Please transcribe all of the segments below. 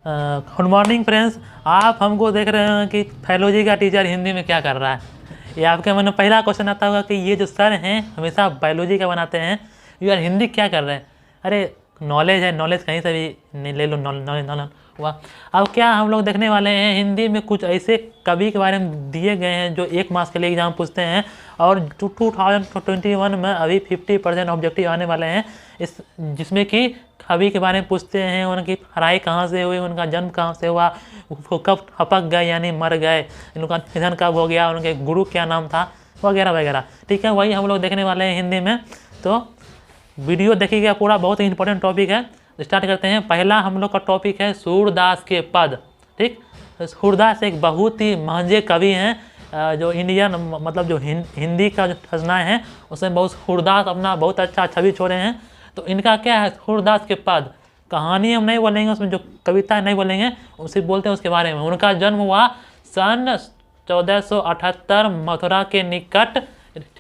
Good morning friends. आप हमको देख रहे हैं कि बायोलॉजी का टीचर हिंदी में क्या कर रहा है। ये आपके मन में पहला क्वेश्चन आता होगा कि ये जो सर हैं हमेशा बायोलॉजी का बनाते हैं, यार हिंदी क्या कर रहे हैं। अरे नॉलेज है, नॉलेज कहीं से भी नहीं ले लो, नॉलेज नॉलेज हुआ। अब क्या हम लोग देखने वाले हैं, हिंदी में कुछ ऐसे कवि के बारे में दिए गए हैं जो 1 मार्क्स के लिए एग्जाम पूछते हैं, और 2021 में अभी 50% ऑब्जेक्टिव आने वाले हैं इस, जिसमें कि कवि के बारे में पूछते हैं, उनकी पढ़ाई कहाँ से हुई, उनका जन्म कहाँ से हुआ, वो कब हपक गए यानी मर गए, उनका निधन कब हो गया, उनके गुरु क्या नाम था, वगैरह वगैरह। ठीक है, वही हम लोग देखने वाले हैं हिंदी में। तो वीडियो देखिएगा पूरा, बहुत ही इंपॉर्टेंट टॉपिक है। स्टार्ट करते हैं। पहला हम लोग का टॉपिक है सूरदास के पद। ठीक, सूरदास एक बहुत ही महंगे कवि हैं, जो इंडियन मतलब जो हिंदी का जो रचनाएँ हैं उसमें बहुत सूरदास अपना बहुत अच्छा छवि छोड़े हैं। तो इनका क्या है, सूरदास के पद, कहानी हम नहीं बोलेंगे, उसमें जो कविता नहीं बोलेंगे, उसे बोलते हैं उसके बारे में। उनका जन्म हुआ सन 1478 मथुरा के निकट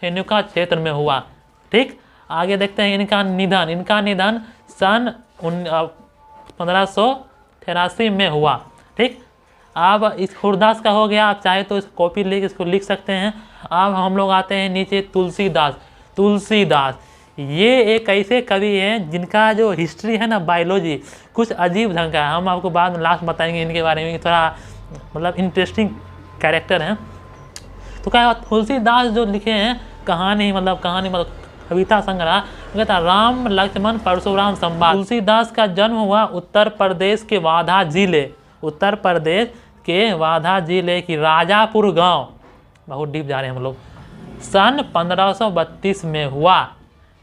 रेणुका क्षेत्र में हुआ। ठीक, आगे देखते हैं इनका निधन सन 1583 में हुआ। ठीक, अब इस सूरदास का हो गया। आप चाहे तो इस कॉपी लेके इसको लिख सकते हैं। अब हम लोग आते हैं नीचे तुलसीदास। ये एक ऐसे कवि हैं जिनका जो हिस्ट्री है ना, बायोलॉजी कुछ अजीब ढंग का है। हम आपको बाद में लास्ट बताएंगे इनके बारे में, थोड़ा मतलब इंटरेस्टिंग कैरेक्टर हैं। तो क्या तुलसीदास जो लिखे हैं कहानी मतलब कविता संग्रह, कहता राम लक्ष्मण परशुराम संवाद। तुलसीदास का जन्म हुआ उत्तर प्रदेश के वाधा जिले की राजापुर गांव, बहुत डीप जा रहे हैं हम लोग, सन 1532 में हुआ।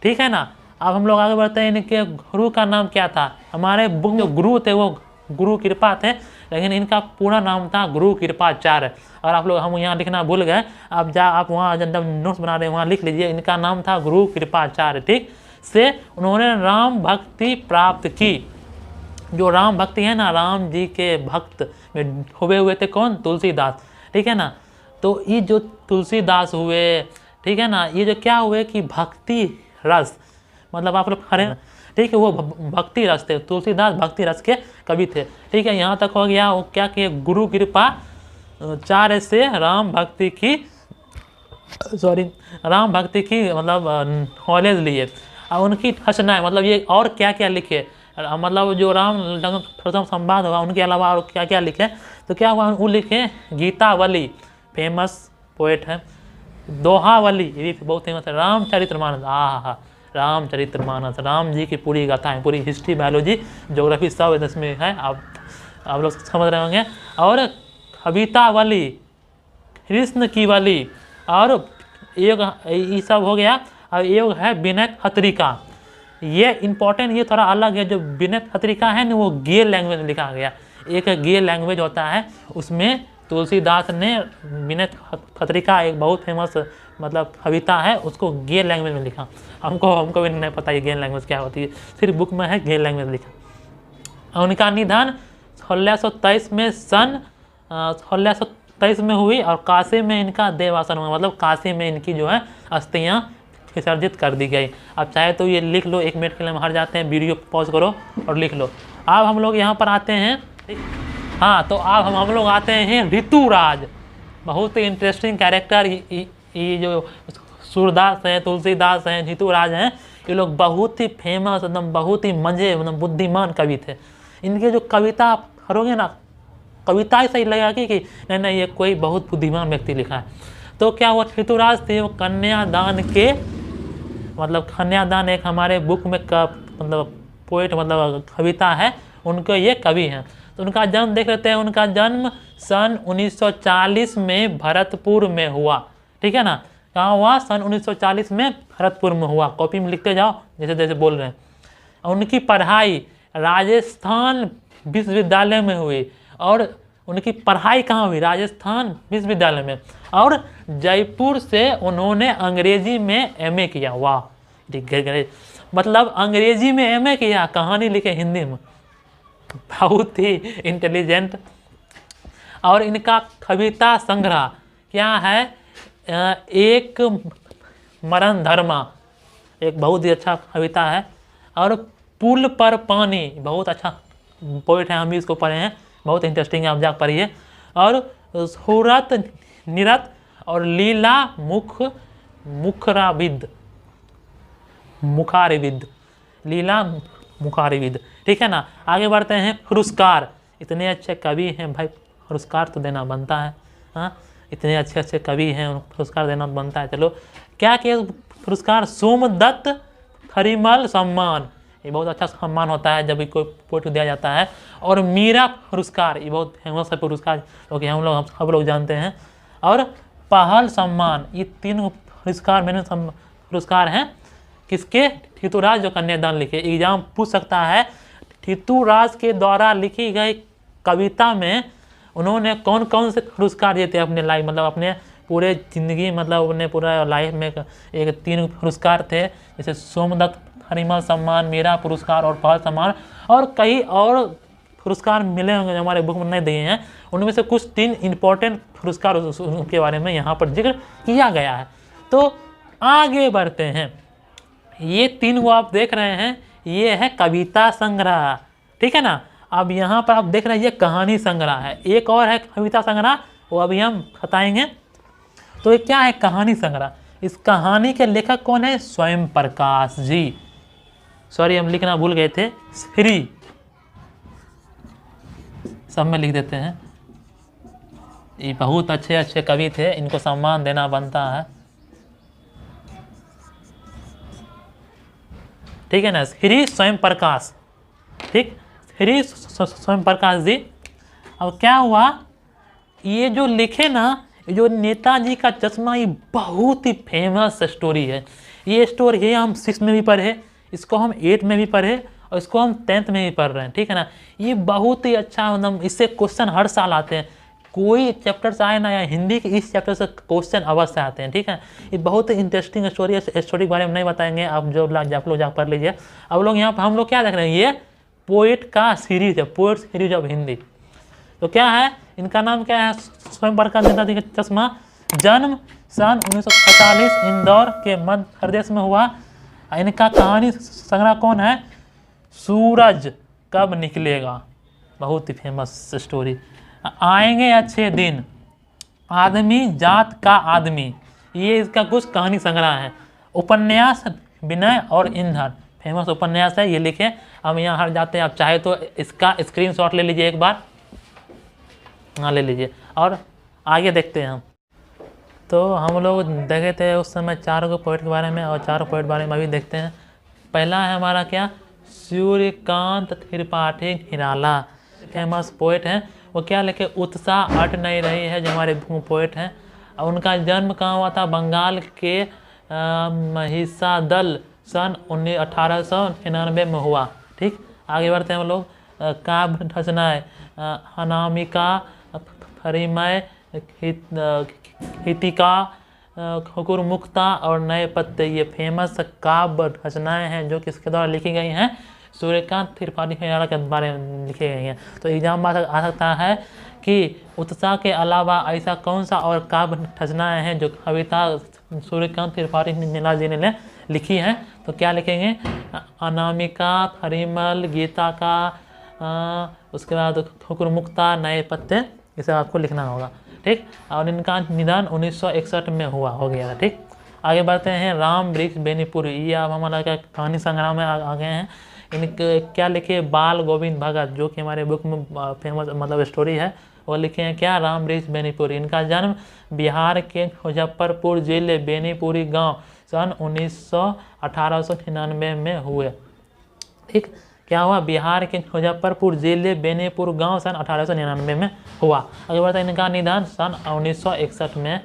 ठीक है ना। अब हम लोग आगे बढ़ते हैं। इनके गुरु का नाम क्या था। हमारे बुक में गुरु थे वो गुरु कृपा थे, लेकिन इनका पूरा नाम था गुरु कृपाचार्य। और आप लोग हम यहाँ लिखना भूल गए, आप वहाँ जब नोट्स बना रहे हैं वहाँ लिख लीजिए, इनका नाम था गुरु कृपाचार्य। ठीक, से उन्होंने राम भक्ति प्राप्त की। जो राम भक्ति है ना, राम जी के भक्त में हुए थे कौन, तुलसीदास। ठीक है ना। तो ये जो तुलसीदास हुए, ठीक है ना, ये जो क्या हुए कि भक्ति रस, मतलब आप लोग खड़े, ठीक है, वो भक्ति रस थे। तुलसीदास भक्ति रस के कवि थे। ठीक है, यहाँ तक हो गया। वो क्या किए, गुरु कृपा चार्य से राम भक्ति की मतलब नॉलेज लिए। और उनकी रचनाएं मतलब ये और क्या क्या लिखे, मतलब जो राम लक्ष्मण संवाद हुआ उनके अलावा और क्या क्या लिखे। तो क्या हुआ, वो लिखे गीतावली, फेमस पोएट है। दोहावली, ये भी बहुत फेमस है। रामचरितमानस, रामचरितमानस, राम जी की पूरी गाथाएं, पूरी हिस्ट्री, बायोलॉजी, ज्योग्राफी सब इसमें है। आप लोग समझ रहे होंगे। और कवितावली, कृष्ण की वली, और एक ये सब हो गया। और एक है विनय खत्रिका। ये इंपॉर्टेंट, ये थोड़ा अलग है। जो विनय खत्रिका है ना, वो गे लैंग्वेज में लिखा गया। एक गे लैंग्वेज होता है, उसमें तुलसीदास ने विनय खत्रिका एक बहुत फेमस मतलब कविता है, उसको गे लैंग्वेज में लिखा। हमको भी नहीं पता ये गे लैंग्वेज क्या होती है, सिर्फ बुक में है गे लैंग्वेज लिखा। उनका निधन 1623 में सन 1623 में हुई, और काशी में इनका देवासन हुआ, मतलब काशी में इनकी जो है अस्थियाँ विसर्जित कर दी गई। आप चाहे तो ये लिख लो, 1 मिनट के लिए हम हट जाते हैं, वीडियो पॉज करो और लिख लो। अब हम लोग यहाँ पर आते हैं। हाँ, तो अब हम लोग आते हैं ऋतुराज, बहुत ही इंटरेस्टिंग कैरेक्टर। ये जो सूरदास हैं, तुलसीदास हैं, ऋतुराज हैं, ये लोग बहुत ही फेमस, एकदम बहुत ही मजे, मतलब बुद्धिमान कवि थे। इनके जो कविता पढ़ोगे ना, कविता ही सही लगेगा कि नहीं ये कोई बहुत बुद्धिमान व्यक्ति लिखा है। तो क्या वो ऋतुराज थे, वो कन्यादान एक हमारे बुक में मतलब पोएट मतलब कविता है, उनके ये कवि हैं। तो उनका जन्म देख लेते हैं। उनका जन्म सन 1940 में भरतपुर में हुआ। ठीक है ना, कहाँ हुआ, सन 1940 में भरतपुर में हुआ। कॉपी में लिखते जाओ जैसे जैसे बोल रहे हैं। उनकी पढ़ाई राजस्थान विश्वविद्यालय में हुई, और उनकी पढ़ाई कहाँ हुई, राजस्थान विश्वविद्यालय में। और जयपुर से उन्होंने अंग्रेजी में MA किया। वाह, मतलब अंग्रेजी में MA किया, कहानी लिखे हिंदी में, बहुत ही इंटेलिजेंट। और इनका कविता संग्रह क्या है, एक मरण धर्मा, एक बहुत ही अच्छा कविता है। और पुल पर पानी, बहुत अच्छा पोइट है, हम भी इसको पढ़े हैं, बहुत इंटरेस्टिंग है, आप जाकर पढ़िए। और सूरत निरत और लीला मुखारविद, लीला मुखारविद, ठीक है ना। आगे बढ़ते हैं। पुरस्कार, इतने अच्छे कवि हैं भाई, पुरस्कार तो देना बनता है। हाँ, इतने अच्छे अच्छे कवि हैं, उनको पुरस्कार देना बनता है। चलो क्या किया पुरस्कार? सोमदत्त हरिमल सम्मान, ये बहुत अच्छा सम्मान होता है जब भी कोई पोइट दिया जाता है। और मीरा पुरस्कार, ये बहुत फेमस है पुरस्कार, क्योंकि हम लोग जानते हैं। और पहल सम्मान, ये 3 पुरस्कार मैंने पुरस्कार हैं किसके? ठितुराज जो कन्यादान लिखे। एग्जाम पूछ सकता है ठितुराज के द्वारा लिखी गई कविता में उन्होंने कौन कौन से पुरस्कार जीते अपने लाइफ, मतलब अपने पूरे ज़िंदगी, मतलब अपने पूरा लाइफ में एक 3 पुरस्कार थे, जैसे सोमदत्त हरिमल सम्मान, मीरा पुरस्कार और पहल सम्मान। और कई और पुरस्कार मिले होंगे जो हमारे बुक में नहीं दिए हैं, उनमें से कुछ 3 इम्पोर्टेंट पुरस्कार उनके बारे में यहाँ पर जिक्र किया गया है। तो आगे बढ़ते हैं। ये 3 वो आप देख रहे हैं, ये है कविता संग्रह, ठीक है ना। अब यहाँ पर आप देख रहे हैं ये कहानी संग्रह है, एक और है कविता संग्रह, वो अभी हम बताएंगे। तो ये क्या है कहानी संग्रह? इस कहानी के लेखक कौन है? स्वयं प्रकाश जी। सॉरी हम लिखना भूल गए थे, श्री सब में लिख देते हैं। ये बहुत अच्छे अच्छे कवि थे, इनको सम्मान देना बनता है, ठीक है ना। श्री स्वयं प्रकाश, ठीक, श्री स्वयं प्रकाश जी। अब क्या हुआ, ये जो लिखे ना, जो नेताजी का चश्मा, ये बहुत ही फेमस स्टोरी है। ये स्टोरी है हम 6 में भी पढ़े, इसको हम 8 में भी पढ़े और इसको हम 10th में भी पढ़ रहे हैं, ठीक है ना। ये बहुत ही अच्छा, मतलब इससे क्वेश्चन हर साल आते हैं, कोई चैप्टर से आए ना, या हिंदी के इस चैप्टर से क्वेश्चन अवश्य आते हैं, ठीक है। ये बहुत ही इंटरेस्टिंग स्टोरी है, स्टोरी के बारे में नहीं बताएंगे, आप आप लोग जाकर पढ़ लीजिए। अब लोग यहाँ पर हम लोग क्या देख रहे हैं, ये पोइट का सीरीज है, पोइट सीरीज ऑफ हिंदी। तो क्या है, इनका नाम क्या है? स्वयं प्रकाश नेताजी का चश्मा। जन्म सन 1945 इंदौर के मध्य प्रदेश में हुआ। इनका कहानी संग्रह कौन है? सूरज कब निकलेगा, बहुत ही फेमस स्टोरी। आएंगे अच्छे दिन, आदमी जात का आदमी, ये इसका कुछ कहानी संग्रह है। उपन्यास विनय और ईंधन, फेमस उपन्यास है, ये लिखे। हम यहाँ हट जाते हैं, आप चाहे तो इसका स्क्रीनशॉट ले लीजिए एक बार, हाँ ले लीजिए। और आगे देखते हैं हम। तो हम लोग देखे थे उस समय 4 पोइट के बारे में, और 4 पोइट बारे में अभी देखते हैं। पहला है हमारा क्या? सूर्यकांत त्रिपाठी निराला, फेमस पोइट हैं। वो क्या लिखे? उत्साह अट नहीं रही है, जो हमारे पोइट हैं। और उनका जन्म कहाँ हुआ था? बंगाल के महिषादल सन 1899 में हुआ, ठीक। आगे बढ़ते हैं हम लोग। काव्य रचनाएं, अनामिका, परिमय, हितिका, खुकुरमुक्ता और नए पत्ते, ये फेमस काव्य रचनाएं हैं जो किसके द्वारा लिखी गई हैं? सूर्यकांत त्रिपाठी निराला के बारे में लिखी गई हैं। तो एग्जाम में आ सकता है कि उत्साह के अलावा ऐसा कौन सा और काव्य रचनाएं हैं जो कविता सूर्यकांत त्रिपाठी निराला जी ने लिखी हैं? तो क्या लिखेंगे? अनामिका, परिमल, गीता का, उसके बाद खुकुरमुक्ता, नए पत्ते, इसे आपको लिखना होगा, ठीक। और इनका निधन 1961 में हो गया था, ठीक। आगे बढ़ते हैं। राम वृक्ष बेनीपुर, ये आप हमारा क्या कहानी संग्रह में आ गए हैं। इनके क्या लिखे? बाल गोविंद भगत, जो कि हमारे बुक में फेमस मतलब स्टोरी है, वो लिखे हैं क्या? राम वृक्ष बेनीपुर। इनका जन्म बिहार के मुजफ्फरपुर जिले बेनीपुरी गांव सन 1899 में हुए, ठीक। क्या हुआ? बिहार के मुजफ्फरपुर जिले बेनीपुर गांव सन 1899 में हुआ। अगर बढ़ता है इनका निधन सन 1961 में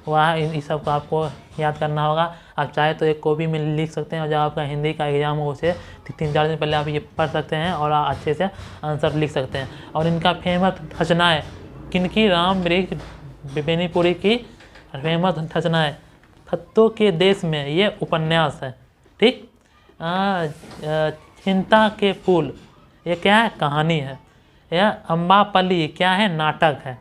हुआ है। इस सब को आपको याद करना होगा। आप चाहे तो एक कॉपी में लिख सकते हैं, और जब आपका हिंदी का एग्जाम हो उसे 3-4 दिन पहले आप ये पढ़ सकते हैं और अच्छे से आंसर लिख सकते हैं। और इनका फेमस रचनाएँ किनकी? राम वृक्ष बेनीपुरी की फेमस रचनाएँ। खत्तों के देश में, ये उपन्यास है, ठीक। चिंता के फूल, ये क्या है? कहानी है। यह अम्बापली क्या है? नाटक है।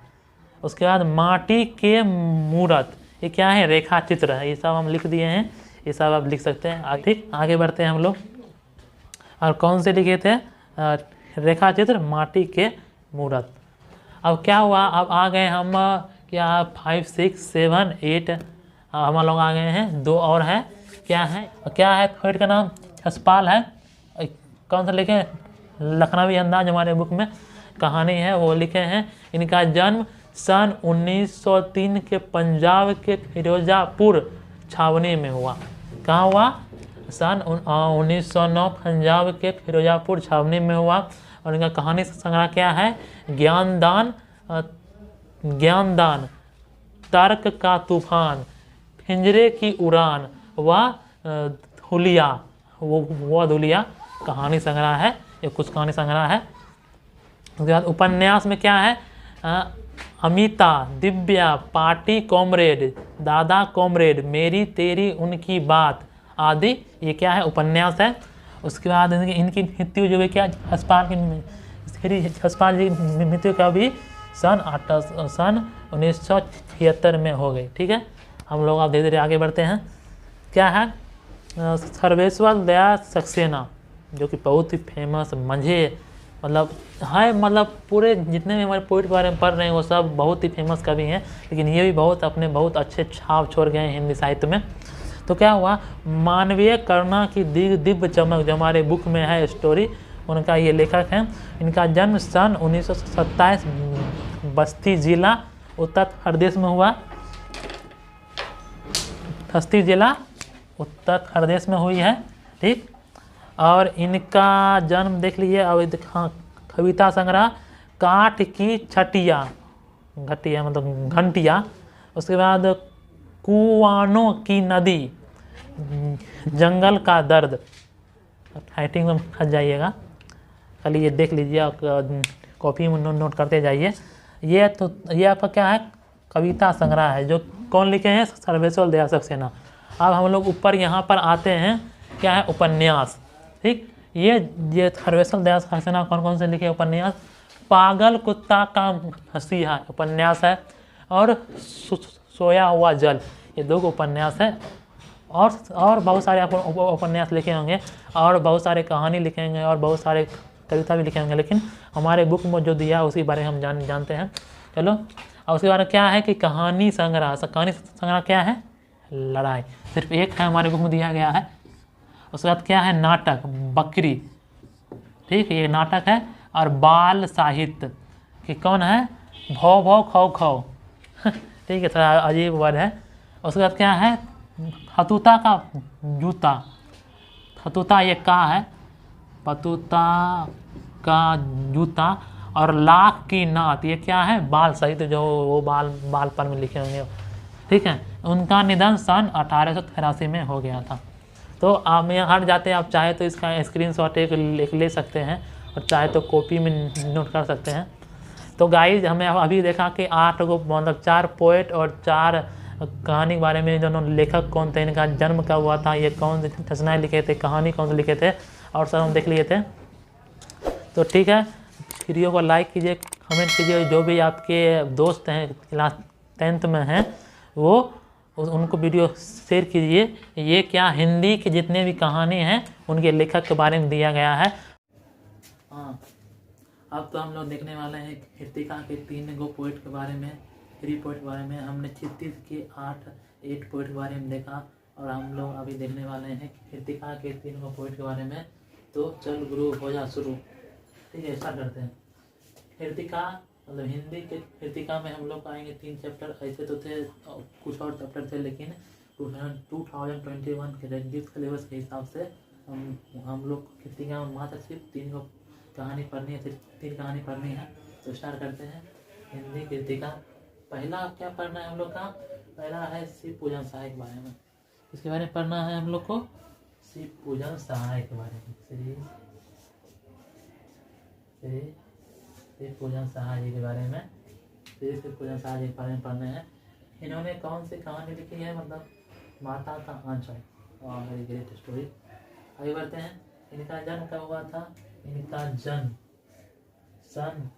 उसके बाद माटी के मूरत, ये क्या है? रेखा चित्र है। ये सब हम लिख दिए हैं, ये सब आप लिख सकते हैं, ठीक। आगे बढ़ते हैं हम लोग। और कौन से लिखे थे? रेखा चित्र, माटी के मूर्त। अब क्या हुआ, अब आ गए हम क्या 5, 6, 7, 8 हम लोग आ गए हैं। 2 और है, क्या है पोएट का नाम? यशपाल है। कौन सा लिखे? लखनवी अंदाज हमारे बुक में कहानी है वो लिखे हैं। इनका जन्म सन 1903 के पंजाब के फिरोजापुर छावनी में हुआ। कहाँ हुआ? सन 1909 पंजाब के फिरोजापुर छावनी में हुआ। और इनका कहानी संग्रह क्या है? ज्ञानदान, तर्क का तूफान, पिंजरे की उड़ान व धुलिया, वो धुलिया कहानी संग्रह है। ये कुछ कहानी संग्रह है। उसके बाद उपन्यास में क्या है? अमिता, दिव्या, पार्टी कॉमरेड, दादा कॉमरेड, मेरी तेरी उनकी बात आदि, ये क्या है? उपन्यास है। उसके बाद इनकी मृत्यु जो है क्या? यशपाल जी की मृत्यु का भी सन 1976 में हो गई। ठीक है, हम लोग अब धीरे धीरे आगे बढ़ते हैं। क्या है? सर्वेश्वर दयाल सक्सेना, जो कि बहुत ही फेमस मंझे मतलब है, मतलब पूरे जितने भी हमारे पोइट के बारे में पढ़ रहे हैं वो सब बहुत ही फेमस कवि हैं, लेकिन ये भी बहुत अच्छे छाप छोड़ गए हैं हिंदी साहित्य में। तो क्या हुआ? मानवीय करुणा की दिव्य चमक, जो हमारे बुक में है स्टोरी, उनका ये लेखक हैं। इनका जन्म सन 1927 बस्ती जिला उत्तर प्रदेश में हुआ। बस्ती जिला उत्तर प्रदेश में हुई है। ठीक, और इनका जन्म देख लीजिए। अब कविता संग्रह काठ की छटिया, घटिया मतलब घंटिया। उसके बाद कुआनों की नदी, जंगल का दर्द। राइटिंग में फंस जाइएगा, खाली ये देख लीजिए, आप कॉपी में नोट करते जाइए। ये आपका क्या है? कविता संग्रह है, जो कौन लिखे हैं? सर्वेश्वर दयाल सक्सेना। अब हम लोग ऊपर यहाँ पर आते हैं, क्या है? उपन्यास। ठीक, ये सर्वेश्वर दयाल सक्सेना कौन से लिखे उपन्यास? पागल कुत्ता का मसीहा उपन्यास है, और सोया हुआ जल, ये 2 उपन्यास है। और बहुत सारे आपको उपन्यास लिखे होंगे, और बहुत सारे कहानी लिखे होंगे, और बहुत सारे कविता भी लिखे होंगे, लेकिन हमारे बुक में जो दिया उसी बारे में हम जानते हैं। चलो, और उसके बारे में क्या है कि कहानी संग्रह क्या है? लड़ाई, सिर्फ एक है हमारे बुक में दिया गया है। उसके बाद क्या है? नाटक बकरी। ठीक, ये नाटक है। और बाल साहित्य कि कौन है? भौ भौ खौ खौ ठीक है, थोड़ा अजीब वर्ड है। उसके बाद क्या है? फतूता का जूता, फतूता ये का है, फतूता का जूता। और लाख की नात, ये क्या है? बाल साहित्य, जो वो बालपन में लिखे होंगे। ठीक है, उनका निधन सन 1883 में हो गया था। तो आप यहाँ हट जाते हैं, आप चाहे तो इसका स्क्रीनशॉट एक ले सकते हैं, और चाहे तो कॉपी में नोट कर सकते हैं। तो गाइज, हमें अभी देखा कि 8 को मतलब 4 पोएट और 4 कहानी के बारे में, दोनों लेखक कौन थे, इनका जन्म कब हुआ था, ये कौन से रचनाएँ लिखे थे, कहानी कौन से लिखे थे, और सब हम देख लिए थे। तो ठीक है, वीडियो को लाइक कीजिए, कमेंट कीजिए। जो भी आपके दोस्त हैं क्लास 10th में हैं, वो उनको वीडियो शेयर कीजिए। ये क्या हिंदी के जितने भी कहानी हैं उनके लेखक के बारे में दिया गया है। हाँ, अब तो हम लोग देखने वाले हैं कृतिका के 3 गो पोइट के बारे में, 3 पोइट के बारे में। हमने क्षितिज के 8 पोइट के बारे में देखा, और हम लोग अभी देखने वाले हैं कृतिका के 3 गो पोइट के बारे में। तो चल गुरु हो जा शुरू। ठीक है, ऐसा करते हैं। कृतिका मतलब हिंदी के कृतिका में हम लोग आएंगे 3 चैप्टर। ऐसे तो थे कुछ और चैप्टर थे, लेकिन 2021 के रेडियो सिलेबस के हिसाब से हम लोग कृतिका में मात्र सिर्फ 3 गो कहानी पढ़नी है, सिर्फ 3 कहानी पढ़नी है। तो स्टार्ट करते हैं हिंदी कृतिका। पहला क्या पढ़ना है हम लोग का? पहला है शिव पूजन सहाय के बारे में। इसके बारे में पढ़ना है हम लोग को, शिव पूजन सहाय के बारे में। शिव पूजन सहाय जी के बारे में, शिव पूजन सहाय जी के बारे में पढ़ने हैं। इन्होंने कौन सी कहानी लिखी है? मतलब माता का आंचल, और वेरी ग्रेट स्टोरी। आगे बढ़ते हैं। इनका जन्म कब हुआ था? इनका जन्म सन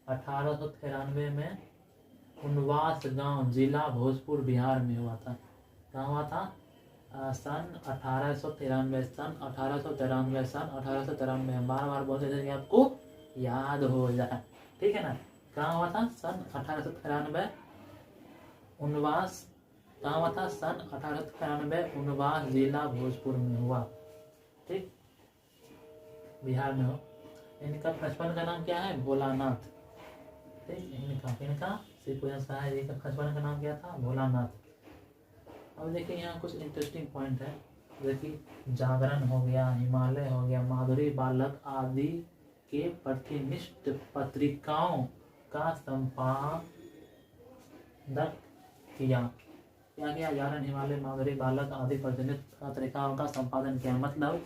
1893 में उनवास गांव, जिला भोजपुर, बिहार में हुआ था। कहाँ हुआ था? सन 1893 बार बार बोलते थे कि आपको याद हो जाए, ठीक है ना। कहाँ हुआ था? सन 1893 उनवास, कहाँ हुआ था? सन 1893 उनवास जिला भोजपुर में हुआ, ठीक, बिहार में हो। इनका बचपन का नाम क्या है? भोलानाथ, ठीक। इनका श्री पूजन सहाय जी का बचपन का नाम क्या था? भोलानाथ। अब देखिए यहाँ कुछ इंटरेस्टिंग पॉइंट है, देखिए जागरण हो गया, हिमालय हो गया, माधुरी बालक आदि के प्रतिनिष्ठ पत्रिकाओं का संपादक किया। क्या किया? जागरण, हिमालय, माधुरी बालक आदि प्रतिनिष्ठ पत्रिकाओं का संपादन किया। मतलब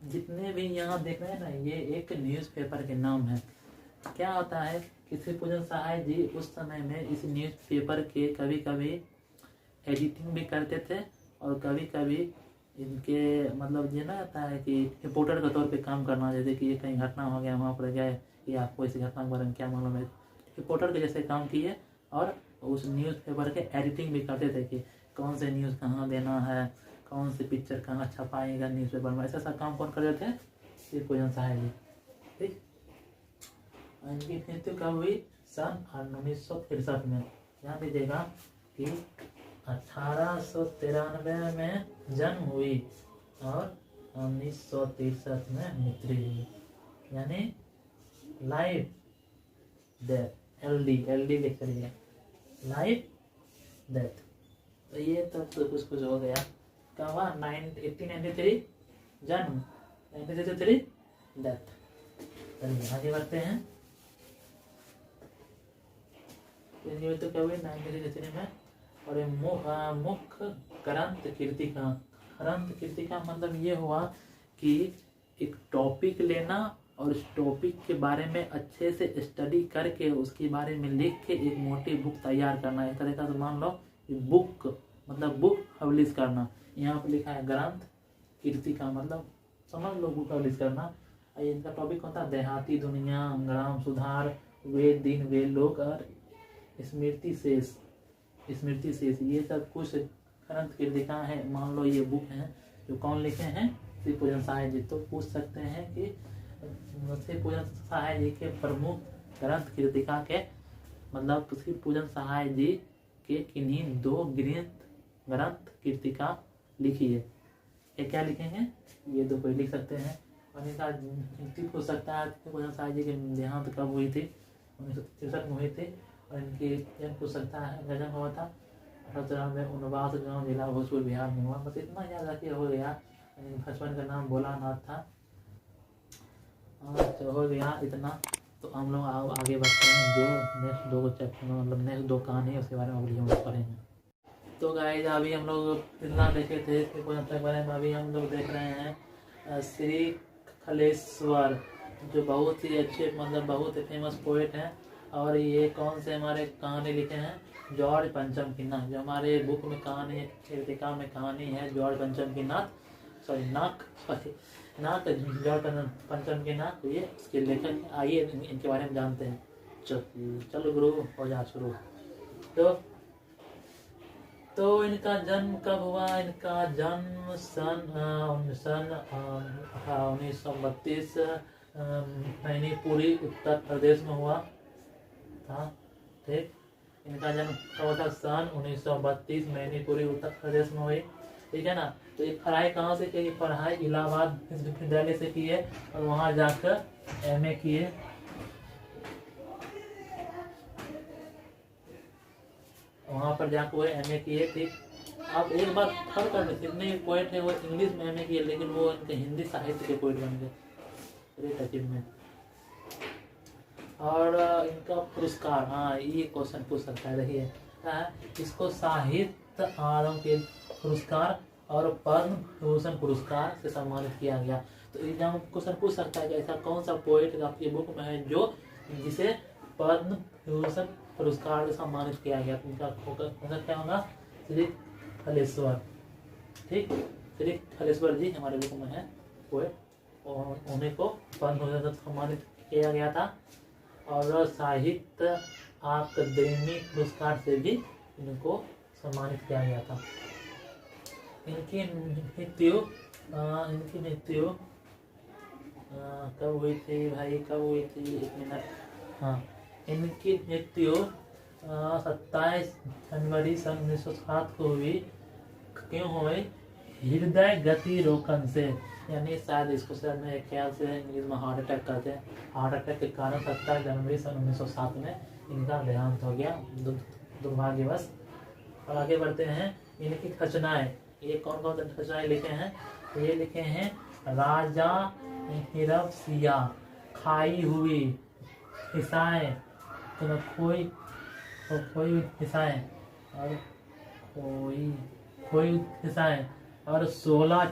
जितने भी यहाँ देख रहे हैं ना, ये एक न्यूज़पेपर के नाम है। क्या होता है कि श्री पूजन सहाय जी उस समय में इस न्यूज़पेपर के कभी कभी एडिटिंग भी करते थे और कभी कभी इनके मतलब ये ना आता है कि रिपोर्टर के तौर पे काम करना, जैसे कि ये कहीं घटना हो गया वहाँ पर गए कि आपको इस घटना के बारे में क्या मालूम है, रिपोर्टर के जैसे काम किए और उस न्यूज़पेपर के एडिटिंग भी करते थे कि कौन से न्यूज़ कहाँ देना है, कौन सी पिक्चर कहाँ छपाएगा न्यूज़पेपर में, ऐसा सा काम कौन करते थे? श्री पूजन सहाय जी, ठीक। इनकी मृत्यु कब हुई? सन 1963 में। ध्यान दीजिएगा कि 1893 में जन्म हुई और 1963 में मृत्यु हुई, यानी लाइफ डेथ, एलडी लिख करिए, लाइफ डेथ। तो ये तब तो कुछ हो गया। क्या हुआ? 1893 जन्म, 1963 डेथ। चलिए आगे बढ़ते हैं। तो क्या हुई 1963 में। और मुख्य ग्रंथ कीर्तिका, ग्रंथ कीर्तिका मतलब ये हुआ कि एक टॉपिक लेना और उस टॉपिक के बारे में अच्छे से स्टडी करके उसके बारे में लिख के एक मोटी बुक तैयार करना। एक तरीका से मान लो कि बुक मतलब बुक पब्लिश करना। यहाँ पर लिखा है ग्रंथ कीर्तिका, मतलब समझ लो बुक पब्लिश करना। इनका टॉपिक होता है देहाती दुनिया, ग्राम सुधार, वे दिन वे लोग और स्मृति शेष, ये सब कुछ ग्रंथ कीर्तिका है। मान लो ये बुक है जो कौन लिखे हैं? श्री पूजन सहाय जी। तो पूछ सकते हैं कि श्री पूजन सहाय जी के प्रमुख ग्रंथ कीर्तिका के मतलब श्री पूजन सहाय जी के किन्हीं 2 ग्रंथ कीर्तिका लिखी है। ये क्या लिखेंगे? ये 2 कोई लिख सकते हैं। और इनका पूछ सकता है श्री पूजन सहाय जी की देहांत कब हुई थी? 1963 में हुई थी। और इनकी जन्म पूछ सकता है, जन्म हुआ था 1893 उनवास गाँव जिला भोजपुर बिहार में हुआ। बस इतना याद रखिए, हो गया। बचपन का नाम भोलानाथ था। तो हो गया इतना। तो हम लोग आगे बढ़ते हैं, जो नेक्स्ट 2 चैप्टर मतलब नेक्स्ट 2 कहानी है उसके बारे में अगली हम लोग पढ़ेंगे। तो गाइस अभी हम लोग इतना देखे थे इसके बारे में। अभी हम लोग देख रहे हैं श्री खलेश्वर, जो बहुत ही अच्छे मतलब बहुत ही फेमस पोएट हैं। और ये कौन से हमारे कहानी लिखे हैं? जॉर्ज पंचम की नाथ, जो हमारे बुक में कहानी है, कीर्तिका में कहानी है जॉर्ज पंचम की नाथ, नाथ जॉर्ज पंचम की नाथ, ये इसके लेखक। आइए इनके बारे में जानते हैं। चलो गुरु हो जा शुरू। तो इनका जन्म कब हुआ? इनका जन्म सन 1932 मैनीपुरी उत्तर प्रदेश में हुआ था, ठीक। इनका जन्म कब हुआ था? सन 1932 मैनीपुरी उत्तर प्रदेश में हुई, ठीक है ना। तो ये पढ़ाई कहाँ से की? पढ़ाई इलाहाबाद विश्वविद्यालय से की है और वहाँ जाकर MA किए। वहाँ पर जाकर वो MA किए, ठीक। अब एक बात फर्क कर, जितने पोएट है वो इंग्लिश में MA किए, लेकिन वो इनके हिंदी साहित्य के पोएट बन गए, ग्रेट अचीवमेंट। और इनका पुरस्कार, हाँ ये क्वेश्चन पूछ सकता है, देखिए इसको साहित्य अकादमी के पुरस्कार और पद्म विभूषण पुरस्कार से सम्मानित किया गया। तो एग्जाम क्वेश्चन पूछ सकता है कि ऐसा कौन सा पोएट आपकी बुक में है जो जिसे पद्म विभूषण पुरस्कार से सम्मानित किया गया? इनका क्या होगा? श्री खलेश्वर, ठीक। श्री खलेश्वर जी हमारे बुक में है पोएट, और उन्हें को पद्म विभूषण सम्मानित किया गया था। और साहित्य अकादमी पुरस्कार से भी इनको सम्मानित किया गया था। इनकी मृत्यु कब हुई थी भाई, कब हुई थी, 1 मिनट। हाँ, इनकी मृत्यु 27 जनवरी सन 1907 को हुई। क्यों हुई? हृदय गति रोकन से, यानी शायद इसको शायद मेरे ख्याल से इंग्लिश में हार्ट अटैक कहते हैं। हार्ट अटैक के कारण 27 जनवरी सन 1907 में इनका देहांत हो गया, दुर्भाग्यवश। और आगे बढ़ते हैं। इनकी रचनाएं, ये कौन कौन सी रचनाएं लिखे हैं? तो ये लिखे हैं राजा हिरव सिया, खाई हुई हिसाएं, तो खोई हिसाएं और खोई हिसाएं और 16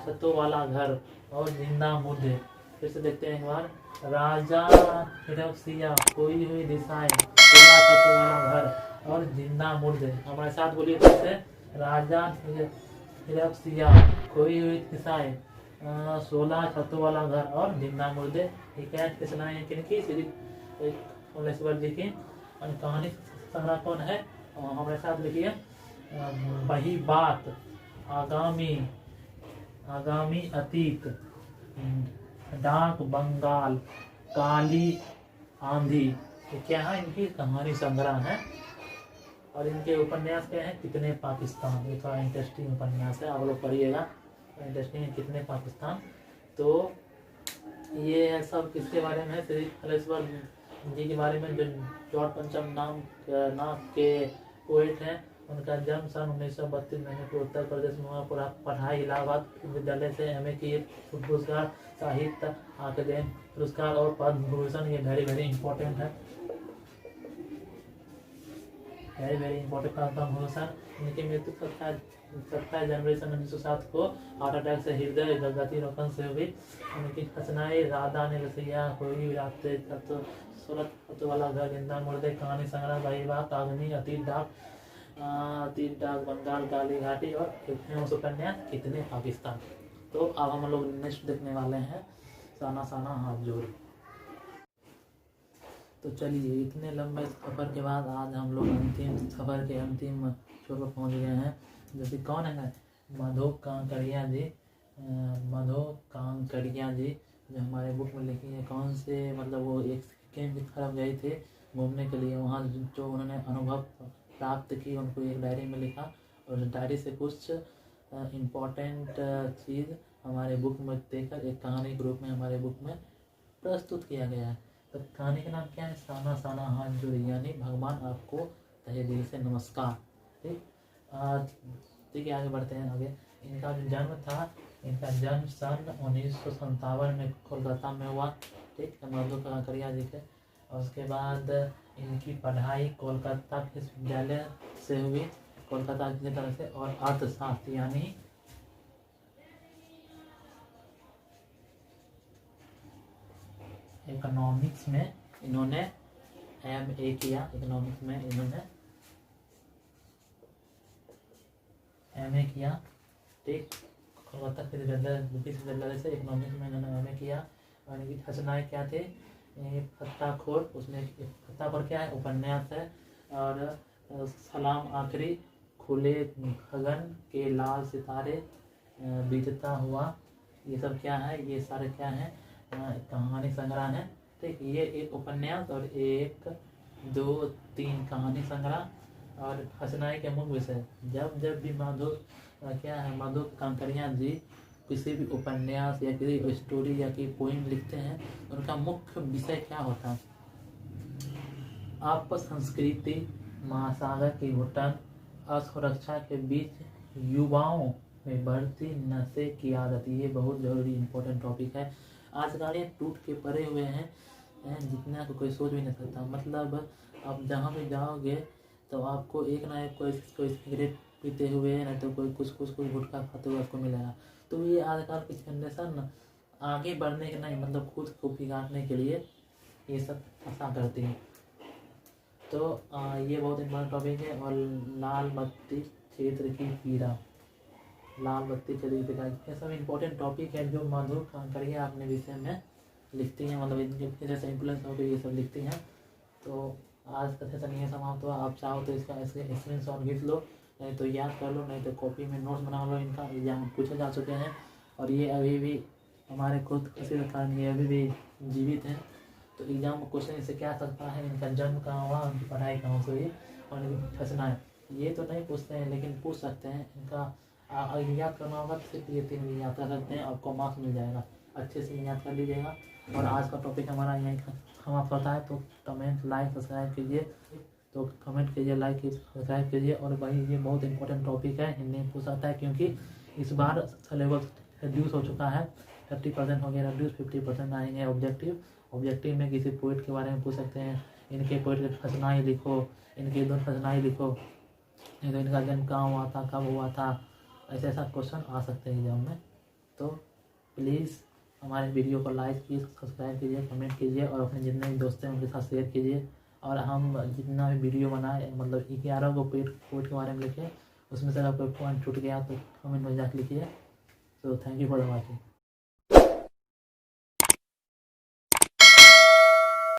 छतों वाला घर और जिंदा मुर्दे। फिर से देखते हैं एक बार। राजा हिरव सिया, खोई हुई दिशाएं, 16 छतों वाला घर और जिंदा मुर्दे। हमारे साथ बोलिए फिर से। राजा हिरव सिया, खोई हुई दिशाएं, 16 छतों वाला घर और जिंदा मुर्दे। ये क्या रचनाएं हैं किनकी? श्री कमलेश्वर जी की। और कहानी संग्रह कौन है? हमारे साथ लिखिए। वही बात, आगामी अतीत, डाक बंगाल, काली आंधी। ये क्या है? इनकी कहानी संग्रह है। और इनके उपन्यास क्या है? कितने पाकिस्तान। ये थोड़ा इंटरेस्टिंग उपन्यास है, आप लोग पढ़िएगा, इंटरेस्टिंग है। कितने पाकिस्तान। तो ये सब किसके बारे में? श्री कमलेश्वर जी के बारे में, जो जॉर्ज पंचम नाम के पोएट हैं। उनका जन्म सन 1932 में को उत्तर प्रदेश में हुआ। पढ़ाई इलाहाबाद विद्यालय से एमए की, पुरस्कार, साहित्य अकादमी पुरस्कार और पद्म भूषण। ये वेरी वेरी इंपॉर्टेंट है, वेरी इंपॉर्टेंट पद्म भूषण। इनकी मृत्यु 27 जनवरी सन 1907 को हार्ट अटैक से हृदय गति रोकन से हुई। उनकी रचनाएं राधा ने रसिया, कोई रास्ते, 16 छतों वाला घर, जिंदा मुर्दे, कहानी संग्रह, वही बात, आगनी, अतीत डाक बंगाल, काली घाटी और फेमस उपन्यास कितने पाकिस्तान। तो अब हम लोग नेक्स्ट देखने वाले हैं साना साना हाथ जोड़। तो चलिए, इतने लंबे सफ़र के बाद आज हम लोग सफ़र के अंतिम छोर पर पहुँच गए हैं। जैसे कौन है? मधु कांकरिया जी, जो हमारे बुक में लिखी है। कौन से, मतलब वो एक सिक्किम की तरफ गए थे घूमने के लिए। वहाँ जो उन्होंने अनुभव प्राप्त की, उनको एक डायरी में लिखा। और डायरी से कुछ इम्पोर्टेंट चीज़ हमारे बुक में देकर एक कहानी के रूप में हमारे बुक में प्रस्तुत किया गया है। तो कहानी का नाम क्या है? साना साना हाथ जोड़, यानी भगवान आपको तहे दिल से नमस्कार। ठीक है, आगे बढ़ते हैं। आगे इनका जो जन्म था, इनका जन्म सन 1957 में कोलकाता में हुआ। ठीक है, मधु कांकरिया जी के। और उसके बाद इनकी पढ़ाई कोलकाता विश्वविद्यालय से हुई, कोलकाता की तरफ से। और अर्थशास्त्र यानी इकोनॉमिक्स में इन्होंने MA किया। इकोनॉमिक्स में इन्होंने MA किया। ठीक, कोलकाता विश्वविद्यालय से इकोनॉमिक्स में इन्होंने MA किया। और इनकी रचनाएं क्या थे? फत्ताखोर, उसमें फत्ताखोर क्या है? उपन्यास है। और सलाम आखिरी, खुले गगन के लाल सितारे, बीतता हुआ, ये सब क्या है? ये सारे क्या है? कहानी संग्रह है। ठीक, ये एक उपन्यास और 1, 2, 3 कहानी संग्रह और रचनाएं के मुख्य विषय। जब भी मधु कांकरिया जी किसी भी उपन्यास या किसी स्टोरी या कोई पोइम लिखते हैं, उनका मुख्य विषय क्या होता है? आपस संस्कृति, महासागर की घुटन, असुरक्षा के बीच युवाओं में बढ़ती नशे की आदत। ये बहुत जरूरी इंपॉर्टेंट टॉपिक है। आजकल ये टूट के पड़े हुए हैं, जितना कोई सोच भी नहीं सकता। मतलब आप जहाँ भी जाओगे तो आपको एक ना एक कोई सिगरेट पीते हुए, नहीं तो कोई कुछ गुटखा खाते हुए आपको मिलेगा। तो ये आजकल की जनरेशन आगे बढ़ने के नहीं, मतलब खुद को बिगाड़ने के लिए ये सब ऐसा करती है। तो ये बहुत इंपॉर्टेंट टॉपिक है। और लाल बत्ती क्षेत्र की पीड़ा, लाल बत्ती क्षेत्र की पीड़ा, ये सब इम्पोर्टेंट टॉपिक है जो मधु कांकरिया अपने विषय में लिखती हैं। मतलब इनके जैसे इन्फ्लुएंस होकर ये सब लिखती हैं। तो आज का सेशन ये समाप्त हुआ। आप चाहो तो इसका स्क्रीनशॉट खींच लो, नहीं तो याद कर लो, नहीं तो कॉपी में नोट्स बना लो। इनका एग्जाम पूछे जा चुके हैं और ये अभी भी हमारे खुद किसी के कारण ये अभी भी जीवित हैं। तो एग्जाम में क्वेश्चन इससे क्या सकता है, इनका जन्म कहाँ हुआ, उनकी पढ़ाई कहाँ से हुई और इनकी फंसना ये तो नहीं पूछते हैं, लेकिन पूछ सकते हैं। इनका अगर याद करना होगा तो सिर्फ ये 3 दिन याद कर सकते हैं, आपको मार्क्स मिल जाएगा। अच्छे से याद कर लीजिएगा। और आज का टॉपिक हमारा यहीं समाप्त होता है। तो कमेंट लाइक सब्सक्राइब कीजिए, तो कमेंट कीजिए, लाइक कीजिए, सब्सक्राइब कीजिए। और भाई ये बहुत इंपॉर्टेंट टॉपिक है, हिंदी में पूछ सकता है, क्योंकि इस बार सिलेबस रिड्यूस हो चुका है। 30% हो गया रिड्यूस, 50% आएंगे ऑब्जेक्टिव। ऑब्जेक्टिव में किसी पोइट के बारे में पूछ सकते हैं, इनके पोइट के फसनाई लिखो, इनके 2 फसनाई लिखो, नहीं तो इनका जन्म कहाँ हुआ था, कब हुआ था, ऐसे ऐसा क्वेश्चन आ सकते हैं एग्जाम में। तो प्लीज़ हमारे वीडियो को लाइक कीजिए, सब्सक्राइब कीजिए, कमेंट कीजिए और अपने जितने भी दोस्त हैं उनके साथ शेयर कीजिए। और हम जितना भी वीडियो बनाए, मतलब 11 को पोइट के बारे में लिखे, उसमें से अगर कोई पॉइंट छूट गया तो कमेंट में जाकर लिखिए। तो थैंक यू फॉर वॉचिंग।